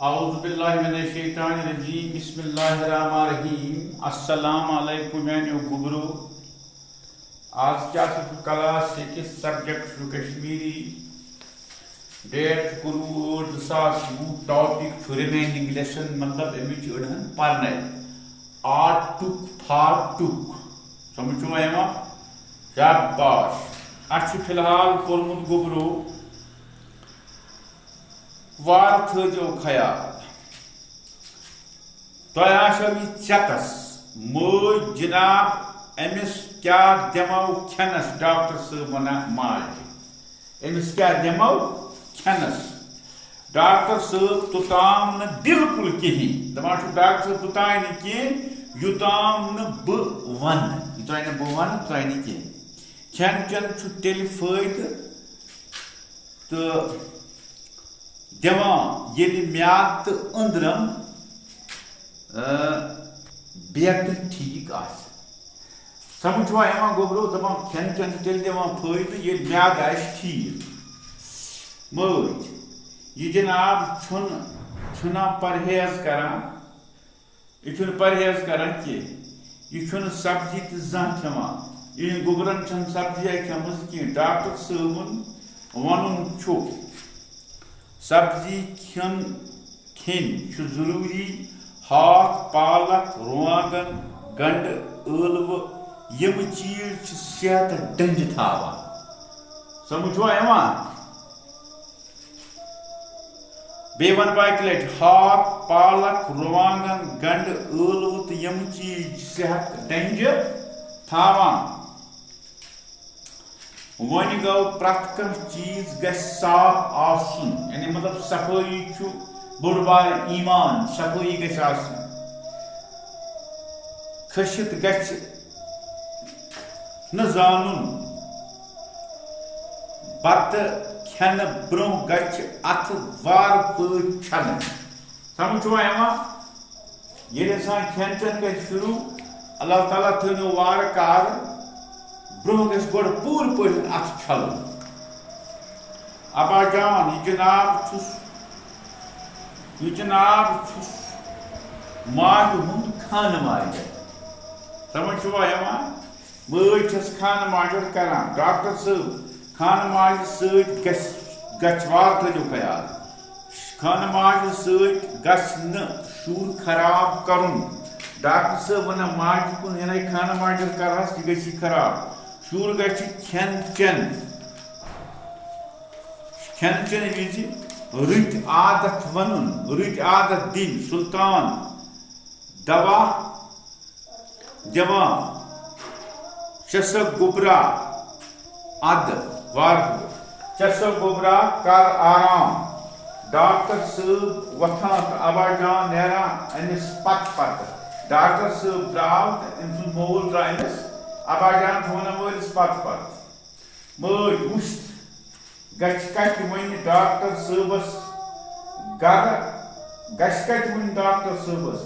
औज़ुबिल्लाहिमिनश्शैतानिर्रजीम बिस्मिल्लाहिर्रहमानिर्रहीम अस्सलामु अलैकुम यानी गुबरो। आज क्या class six subject Kashmiri date 19/2020 topic remaining lesson मतलब अमिच अड़हन पढ़ने आर टुक फार टुक समझो यमा शाबाश अच्छ फिलहाल कोरमुत गुबरो वार थो ख्याल तुम चकस मज जनाब अमिस क्या दमो खनस डॉक्टर साहब वन माज अमिस क्या दमो खनस डॉक्टर साहब तुताम न बिल्कुल कहें दपान डॉक्टर साहब तुतान न कहें युताम न बह वन युतान बह वन तुतान न कहें खेन चन तेल फायदे तो दिवान ये म्याद तो अंदरम बेहतर ठीक समझवा गोबरो दपान खेन चन तेल दिवान फायदे ये म्याद ठीक मज यह जनाब छुना परहेज करान यह परहेज करान कह यह सब्जी तो जहां खेवान इन गोबरन सब्जिया खेमज कह डॉक्टर साहबन वन सब्जी खेन जरूरी हाक पालक रुआगन गंड ळव यम चीज सेहत डंज थावान समझवा बे वन बाक लट हाक पालक रुआगन गंड ळव तो यम चीज सेहत डंज थावान वन गो प्रत कह चीज साफ आसन यानी मतलब सफाई बोड़ बार ईमान सफाई खशित न जानन बत खेन ब्रो अथ वार पट छन समझवा ये खेन चन ग शुरू अल्लाह ताला थो वार कार ब्रो गोड़ पूर पट अथ छल अबा जान यह जनाब माज हुंद खान माज समझवा मज खान माजर करान डॉक्टर साहब खान माज सवार थो ख्याल खान माज सूर खराब कर डॉक्टर साहब वन माज कुन खान माजर करहस यह ग खराब शूर खेन चन विज रुत आदत वन रुत आदत दिन सुल्तान दवा जमा चस गुबरा अद वार चस गुबरा कर आराम डॉक्टर साहब वथान अबा जान नेरा अमिस पत डॉक्टर साहब द्राव मोल द्राइस अबा जान वन वलिस पत मज वुस्त कत वन डॉक्टर साहबस गर कत वन डॉक्टर साहबस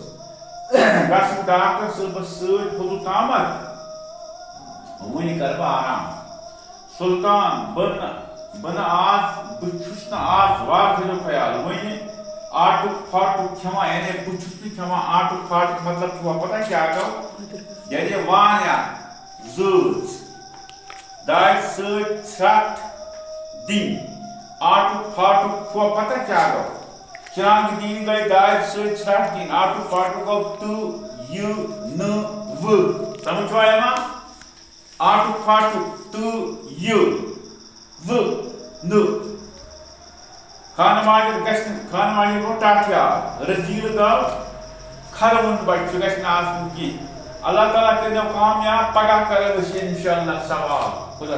डॉक्टर साहबस सतुतामत वन कर आराम सुल्तान बन आज बुस आज वार थो ख्याल वन आटुक फाटुक खेमा यानी बुस खेमा आटुक फाटुक मतलब पता क्या गो यानी वानिया जूस दाज सट दिन आटुक फाटुक पता क्या गो चांग दिन गई दाज सट दिन आटुक फाटुक गो तू यू न व समझवा आटुक फाटुक तू यू व न खान माजर गो टाठिया रजील गो खरवन बच की अल्लाह ताला कर कामयाब पगह कर इंशाअल्लाह सवाल खुदा